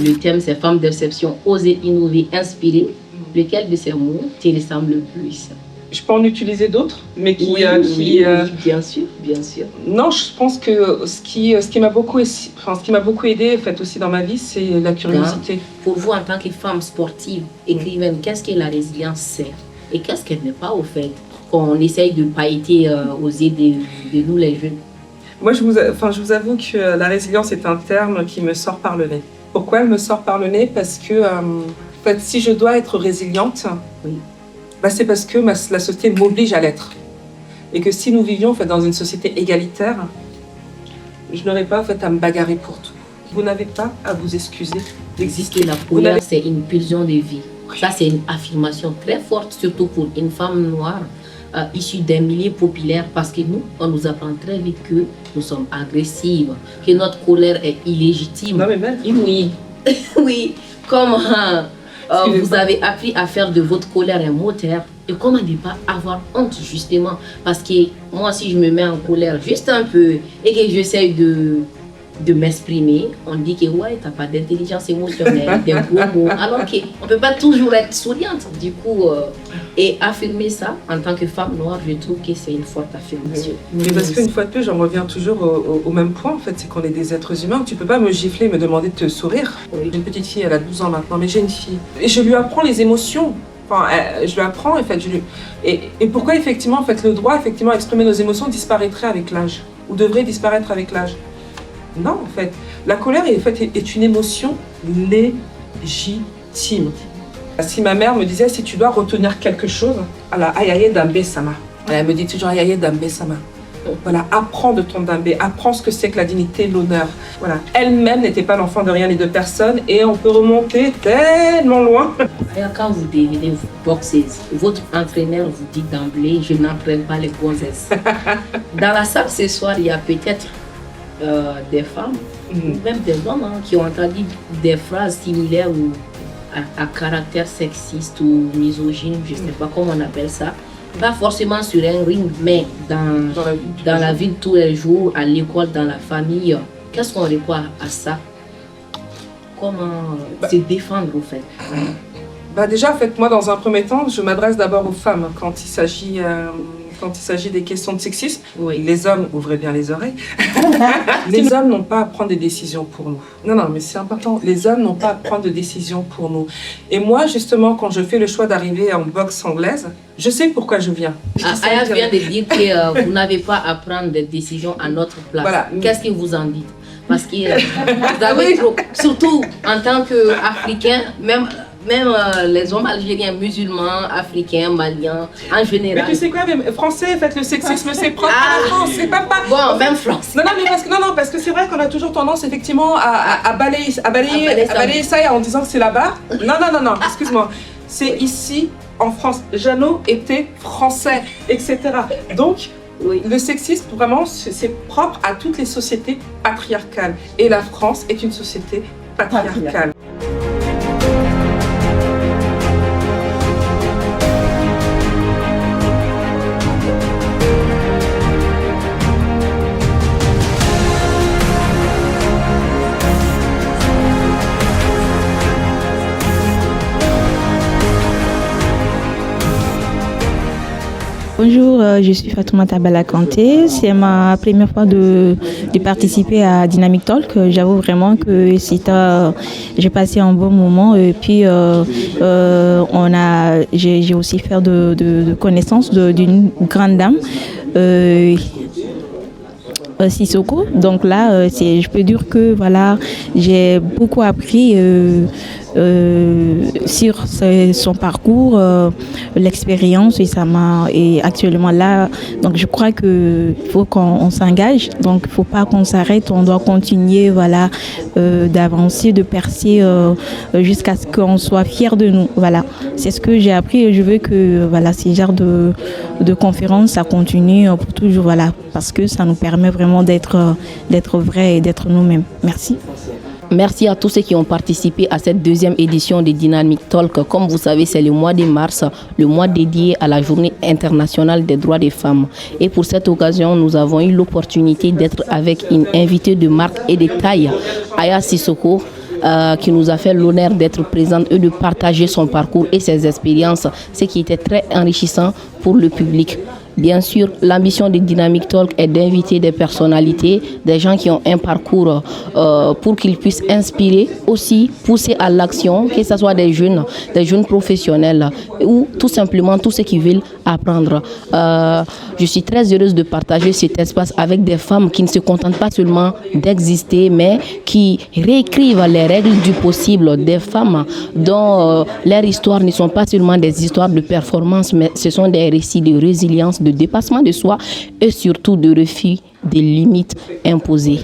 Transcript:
Le thème, c'est Femmes d'exception, oser, innover, inspirer. Lequel de ces mots te ressemble le plus? Je peux en utiliser d'autres, mais Oui, bien sûr, bien sûr. Non, je pense que ce qui m'a beaucoup aidé, en fait, aussi dans ma vie, c'est la curiosité. Pour vous, en tant que femme sportive, écrivaine, qu'est-ce que la résilience sert? Et qu'est-ce qu'elle n'est pas, au fait, qu'on essaye de pailleter aux yeux de nous, les jeunes? Moi, je vous avoue que la résilience est un terme qui me sort par le nez. Pourquoi elle me sort par le nez? Parce que, en fait, si je dois être résiliente, oui. C'est parce que la société m'oblige à l'être. Et que si nous vivions en fait, dans une société égalitaire, je n'aurais pas en fait, à me bagarrer pour tout. Vous n'avez pas à vous excuser d'exister. La colère, c'est une pulsion de vie. Ça, c'est une affirmation très forte, surtout pour une femme noire issue d'un milieu populaire, parce que nous, on nous apprend très vite que nous sommes agressives, que notre colère est illégitime. Non, mais même. Oui, oui, comme... vous avez appris à faire de votre colère un moteur. Et comment ne pas avoir honte, justement? Parce que moi, si je me mets en colère juste un peu et que j'essaie de m'exprimer, on dit que ouais, t'as pas d'intelligence émotionnelle, des gros mots. Alors qu'on ne peut pas toujours être souriante. Du coup, et affirmer ça en tant que femme noire, je trouve que c'est une forte affirmation. Mais parce qu'une fois de plus, j'en reviens toujours au même point, en fait, c'est qu'on est des êtres humains. Tu peux pas me gifler et me demander de te sourire. Oui. J'ai une petite fille, elle a 12 ans maintenant, mais j'ai une fille. Et je lui apprends les émotions. Enfin, je lui apprends, en fait, et pourquoi, effectivement, en fait, le droit, effectivement, à exprimer nos émotions disparaîtrait avec l'âge, ou devrait disparaître avec l'âge. Non, en fait, la colère en fait, est une émotion légitime. Si ma mère me disait, si tu dois retenir quelque chose, voilà, ayaye dambe sama. Elle me dit toujours ayaye dambe sama. Voilà, apprends de ton dambé, apprends ce que c'est que la dignité, l'honneur. Voilà, elle-même n'était pas l'enfant de rien ni de personne, et on peut remonter tellement loin. Quand vous devenez boxeuse, votre entraîneur vous dit d'emblée, je n'entraîne pas les gonzesses. Dans la salle ce soir, il y a peut-être des femmes, ou même des hommes qui ont entendu des phrases similaires ou à caractère sexiste ou misogyne, je ne sais pas comment on appelle ça. Pas forcément sur un ring, mais dans la vie de tous les jours, à l'école, dans la famille. Qu'est-ce qu'on répond à ça? Comment se défendre, au fait? Déjà, en fait, moi, dans un premier temps, je m'adresse d'abord aux femmes quand il s'agit des questions de sexisme. Oui. Les hommes, ouvrez bien les oreilles. Les hommes n'ont pas à prendre des décisions pour nous. Non, mais c'est important. Les hommes n'ont pas à prendre de décisions pour nous. Et moi, justement, quand je fais le choix d'arriver en boxe anglaise, je sais pourquoi je viens. Aya vient de dire que vous n'avez pas à prendre des décisions à notre place. Voilà. Qu'est-ce que vous en dites? Parce que vous avez trop, surtout en tant qu'Africain, même les hommes algériens, musulmans, africains, maliens, en général. Mais tu sais quoi, même français, en fait, le sexisme, c'est propre à la France, c'est pas. Bon, même France. Non, parce que c'est vrai qu'on a toujours tendance, effectivement, à balayer ça en disant que c'est là-bas. Non, excuse-moi. C'est ici, en France. Jeannot était français, etc. Donc, oui. Le sexisme, vraiment, c'est propre à toutes les sociétés patriarcales. Et la France est une société patriarcale. Bonjour, je suis Fatoumata Balakanté. C'est ma première fois de participer à Dynamic Talk. J'avoue vraiment que j'ai passé un bon moment. Et puis, j'ai aussi fait de connaissance d'une grande dame. Sissoko. Donc là, je peux dire que voilà, j'ai beaucoup appris sur son parcours, l'expérience et actuellement là. Donc je crois que faut qu'on s'engage. Donc il faut pas qu'on s'arrête. On doit continuer, voilà, d'avancer, de percer jusqu'à ce qu'on soit fiers de nous. Voilà, c'est ce que j'ai appris et je veux que voilà, ces genres de conférences ça continue pour toujours, voilà, parce que ça nous permet vraiment d'être vrais et d'être nous-mêmes. Merci. Merci à tous ceux qui ont participé à cette deuxième édition de Dynamic Talk. Comme vous savez, c'est le mois de mars, le mois dédié à la Journée internationale des droits des femmes. Et pour cette occasion, nous avons eu l'opportunité d'être avec une invitée de marque et de taille, Aya Sissoko. qui nous a fait l'honneur d'être présente et de partager son parcours et ses expériences, ce qui était très enrichissant pour le public. Bien sûr, l'ambition de Dynamic Talk est d'inviter des personnalités, des gens qui ont un parcours pour qu'ils puissent inspirer, aussi pousser à l'action, que ce soit des jeunes professionnels ou tout simplement tous ceux qui veulent apprendre. Je suis très heureuse de partager cet espace avec des femmes qui ne se contentent pas seulement d'exister, mais qui réécrivent les règles du possible, des femmes dont leurs histoires ne sont pas seulement des histoires de performance, mais ce sont des récits de résilience, de dépassement de soi et surtout de refus des limites imposées.